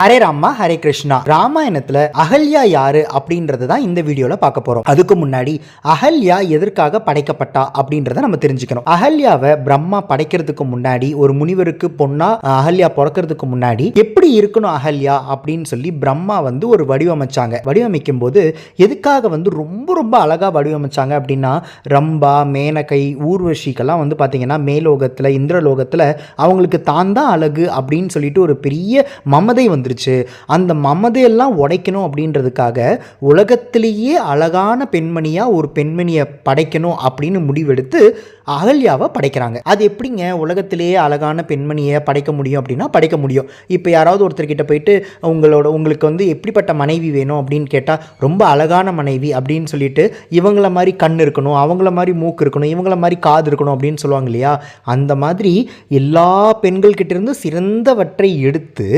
ஹரே ராமா ஹரே கிருஷ்ணா. ராமாயணத்துல அகல்யா யாரு அப்படின்றத தான் இந்த வீடியோல பார்க்க போறோம். அதுக்கு முன்னாடி அகல்யா எதற்காக படைக்கப்பட்டா அப்படின்றத நம்ம தெரிஞ்சுக்கணும். அகல்யாவை பிரம்மா படைக்கிறதுக்கு முன்னாடி, ஒரு முனிவருக்கு பொண்ணா அகல்யா பிறக்கிறதுக்கு முன்னாடி எப்படி இருக்கணும் அகல்யா அப்படின்னு சொல்லி பிரம்மா ஒரு வடிவமைச்சாங்க. வடிவமைக்கும் போது எதுக்காக ரொம்ப ரொம்ப அழகா வடிவமைச்சாங்க அப்படின்னா, ரம்பா, மேனகை, ஊர்வஷிக்கெல்லாம் பார்த்தீங்கன்னா மேலோகத்துல, இந்திரலோகத்துல அவங்களுக்கு தான் தான் அழகு அப்படின்னு சொல்லிட்டு ஒரு பெரிய மமதை அந்த மமதையெல்லாம் உடைக்கணும் அப்படின்றதுக்காக உலகத்திலேயே அழகான பெண்மணியா ஒரு பெண்மணியை படைக்கணும் அப்படின்னு முடிவெடுத்து அகல்யாவை படைக்கிறாங்க. அது எப்படிங்க உலகத்திலேயே அழகான பெண்மணியை படைக்க முடியும் அப்படின்னா படைக்க முடியும். இப்போ யாராவது ஒருத்தர்கிட்ட போயிட்டு உங்களுக்கு எப்படிப்பட்ட மனைவி வேணும் அப்படின்னு கேட்டால், ரொம்ப அழகான மனைவி அப்படின்னு சொல்லிட்டு இவங்கள மாதிரி கண் இருக்கணும், அவங்கள மாதிரி மூக்கு இருக்கணும், இவங்கள மாதிரி காது இருக்கணும் அப்படின்னு சொல்லுவாங்க இல்லையா? அந்த மாதிரி எல்லா பெண்கள்கிட்ட இருந்து சிறந்தவற்றை எடுத்து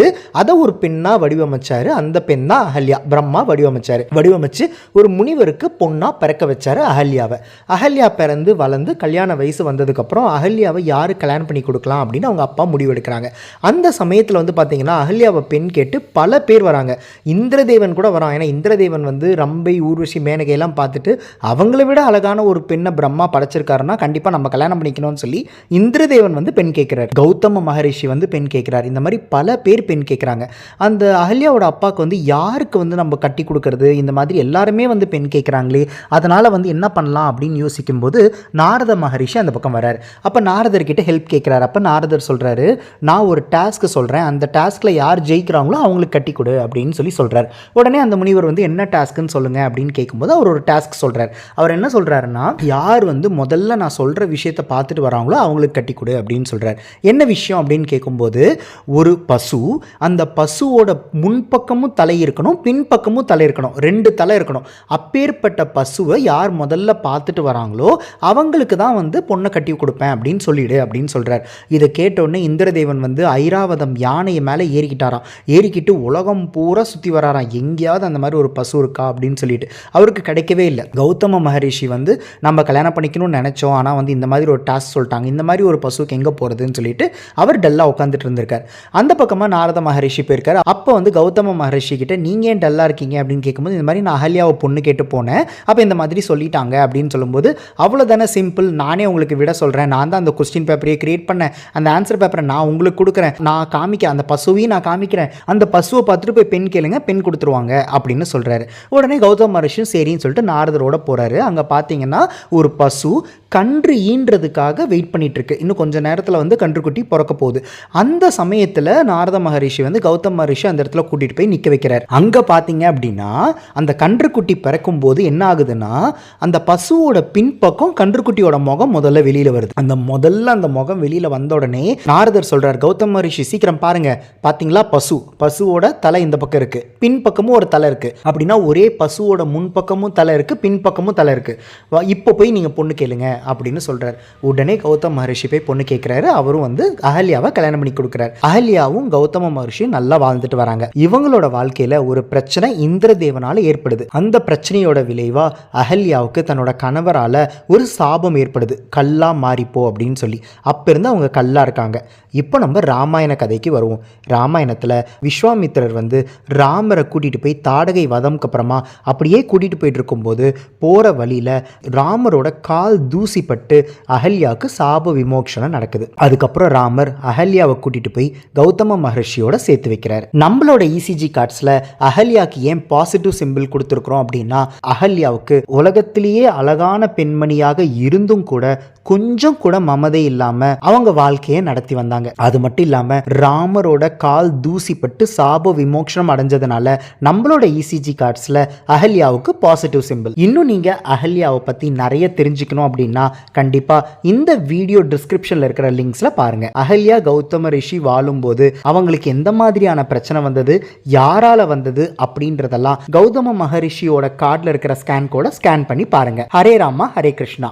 அதை ஒரு பெண்ணா வடிவமைச்சாரு. அந்த பெண் தான் அகல்யா. பிரம்மா வடிவமைச்சாரு. வடிவமைச்சு ஒரு முனிவருக்கு பொண்ணா பிறக்க வச்சாரு அகல்யாவை. அகல்யா பிறந்து வளர்ந்து கல்யாண வயசு வந்ததுக்கப்புறம் அகல்யாவை யாரு கல்யாணம் பண்ணி கொடுக்கலாம் அப்படின்னு அவங்க அப்பா முடிவெடுக்கிறாங்க. அந்த சமயத்தில் பார்த்தீங்கன்னா அகல்யாவை பெண் கேட்டு பல பேர் வராங்க. இந்திரதேவன் கூட வரான். ஏன்னா இந்திரதேவன் ரம்பை, ஊர்வசி, மேனகை எல்லாம் பார்த்துட்டு அவங்கள விட அழகான ஒரு பெண்ணை பிரம்மா படைச்சிருக்காருன்னா கண்டிப்பாக நம்ம கல்யாணம் பண்ணிக்கணும்னு சொல்லி இந்திரதேவன் பெண் கேட்கிறார். கௌதம மகரிஷி பெண் கேட்கிறார். இந்த மாதிரி பல பேர் பெண் கேட்குறாங்க. அந்த அகல்யாவோட அப்பாவுக்கு யாருக்கு நம்ம கட்டி கொடுக்கறது, இந்த மாதிரி எல்லாருமே பெண் கேட்குறாங்களே, அதனால் என்ன பண்ணலாம் அப்படின்னு யோசிக்கும் போது நாரத மகரிஷி அந்த பக்கம் வரார். அப்போ நாரதர்கிட்ட ஹெல்ப் கேட்குறாரு. அப்போ நாரதர் சொல்கிறாரு, நான் ஒரு டாஸ்க்கு சொல்கிறேன், அந்த டாஸ்கில் யார் ஜெயிக்கிறாங்களோ அவங்களுக்கு கட்டி கொடு அப்படின்னு சொல்கிறார். உடனே அந்த முனிவர் என்ன டாஸ்க்குன்னு சொல்லுங்கள் அப்படின்னு கேட்கும்போது அவர் ஒரு டாஸ்க் சொல்கிறார். அவர் என்ன சொல்கிறாருன்னா, யார் முதல்ல நான் சொல்கிற விஷயத்தை பார்த்துட்டு வராங்களோ அவங்களுக்கு கட்டி கொடு அப்படின்னு சொல்கிறார். என்ன விஷயம் அப்படின்னு கேட்கும்போது, ஒரு பசு, அந்த பசுவோட முன்பக்கமும் தலை இருக்கணும், பின்பக்கமும் தலை இருக்கணும், 2 தலை இருக்கணும். அப்பேற்பட்ட பசுவை யார் முதல்ல பார்த்துட்டு வராங்களோ அவங்களுக்கு தான் பொண்ணை கட்டி கொடுப்பேன் அப்படின்னு சொல்லிடு அப்படின்னு சொல்கிறார். இதை கேட்டோடனே இந்திரதேவன் ஐராவதம் யானையை மேலே ஏறிக்கிட்டாராம். ஏறிக்கிட்டு உலகம் பூரா சுற்றி வராராம், எங்கேயாவது அந்த மாதிரி ஒரு பசு இருக்கா அப்படின்னு சொல்லிட்டு. அவருக்கு கிடைக்கவே இல்லை. கௌதம மகரிஷி நம்ம கல்யாணம் பண்ணிக்கணும்னு நினச்சோம், ஆனால் இந்த மாதிரி ஒரு டாஸ்க் சொல்லிட்டாங்க, இந்த மாதிரி ஒரு பசுக்கு எங்கே போகிறதுன்னு சொல்லிட்டு அவர் டல்லாக உட்காந்துட்டு இருந்திருக்கார். அந்த பக்கமாக நாரத மகரிஷி போயிருக்காரு. அப்போ கௌதம மகரிஷி கிட்ட நீங்கள் ஏன் டல்லாக இருக்கீங்க அப்படின்னு கேட்கும்போது, இந்த மாதிரி நான் அகல்யாவை பொண்ணு கேட்டு போனேன், அப்போ இந்த மாதிரி சொல்லிட்டாங்க அப்படின்னு சொல்லும்போது, அவ்வளோதானே சிம்பிள், நானே உங்களுக்கு விட சொல்கிறேன், நான் தான் அந்த கொஸ்டின் பேப்பரையே கிரியேட் பண்ணேன், அந்த ஆன்சர் பேப்பரை நான் உங்களுக்கு கொடுக்குறேன், நான் காமிக்கிறேன், அந்த பசுவையும் நான் காமிக்கிறேன், அந்த பசுவை பார்த்துட்டு போய் பெண் கேளுங்க, பெண் கொடுத்துருவாங்க அப்படின்னு சொல்கிறாரு. உடனே கௌதம மகரிஷியும் சரின்னு சொல்லிட்டு நாரதரோட போகிறாரு. அங்கே பார்த்தீங்கன்னா ஒரு பசு கன்று ஈன்றதுக்காக வெயிட் பண்ணிட்டு இருக்கு. இன்னும் கொஞ்சம் நேரத்தில் கன்றுக்குட்டி பிறக்க போகுது. அந்த சமயத்தில் நாரத மகரிஷி கௌதம மகரிஷி அந்த இடத்துல கூட்டிகிட்டு போய் நிற்க வைக்கிறார். அங்கே பார்த்தீங்க அப்படின்னா அந்த கன்றுக்குட்டி பிறக்கும் போது என்ன ஆகுதுன்னா, அந்த பசுவோட பின்பக்கம் கன்றுக்குட்டியோட முகம் முதல்ல வெளியில் வருது. அந்த முகம் வெளியில் வந்த உடனே நாரதர் சொல்கிறார், கௌதம மகரிஷி சீக்கிரம் பாருங்க, பார்த்தீங்களா பசுவோட தலை இந்த பக்கம் இருக்குது, பின்பக்கமும் ஒரு தலை இருக்குது. அப்படின்னா ஒரே பசுவோட முன்பக்கமும் தலை இருக்குது, பின்பக்கமும் தலை இருக்குது. இப்போ போய் நீங்கள் பொண்ணு கேளுங்க அப்படின்னு சொல்கிறார். உடனே கௌதம மகரிஷி போய் பொண்ணு கேட்குறாரு. அவரும் அகல்யாவை கல்யாணம் பண்ணி கொடுக்குறாரு. அகல்யாவும் கௌதம மகரிஷியும் நல்லா வாழ்ந்துட்டு வராங்க. இவங்களோட வாழ்க்கையில் ஒரு பிரச்சனை இந்திரதேவனால் ஏற்படுது. அந்த பிரச்சனையோட விளைவா அகல்யாவுக்கு தன்னோட கணவரால் ஒரு சாபம் ஏற்படுது, கல்லா மாறிப்போ அப்படின்னு சொல்லி. அப்போ இருந்து அவங்க கல்லா இருக்காங்க. இப்போ நம்ம ராமாயண கதைக்கு வருவோம். ராமாயணத்தில் விஸ்வாமித்திரர் ராமரை கூட்டிகிட்டு போய் தாடகை வதம்க்கு அப்புறமா அப்படியே கூட்டிகிட்டு போயிட்டு இருக்கும்போது போகிற வழியில் ராமரோட கால் தூசிப்பட்டு அகல்யாவுக்கு சாப விமோக்ஷனம் நடக்குது. அதுக்கப்புறம் ராமர் அகல்யாவை கூட்டிகிட்டு போய் கௌதம மகரிஷியோட சேர்த்து வைக்கிறார். நம்மளோட இசிஜி கார்ட்ஸில் அகல்யாவுக்கு ஏன் பாசிட்டிவ் சிம்பிள் கொடுத்துருக்குறோம் அப்படின்னா, அகல்யாவுக்கு உலகத்திலேயே அழகான பெண்மணியாக இருந்தும் கூட கொஞ்சம் கூட மமதை இல்லாமல் அவங்க வாழ்க்கையை நடத்தி வந்தாங்க. அது மட்டும் இல்லாமல் ராமரோட கால் தூசிப்பட்டு சாப விமோக்ஷனம் அடைஞ்சதுனால நம்மளோட இசிஜி கார்ட்ஸில் அகல்யாவுக்கு பாசிட்டிவ் சிம்பிள். இன்னும் நீங்கள் அகல்யாவை பற்றி நிறைய தெரிஞ்சுக்கணும் அப்படின்னா கண்டிப்பாக இந்த வீடியோ டிஸ்கிரிப்ஷனில் இருக்கிற லிங்க்ஸில் பாருங்கள். அகல்யா கௌதம ரிஷி வாழும்போது அவங்களுக்கு எந்த மாதிரியான பிரச்சனை வந்தது, யாரால வந்தது அப்படின்றதெல்லாம் கௌதம மகரிஷியோட கார்டில் இருக்கிற ஸ்கேன் கோடை ஸ்கேன் பண்ணி பாருங்கள். ஹரே ராமா ஹரே கிருஷ்ணா.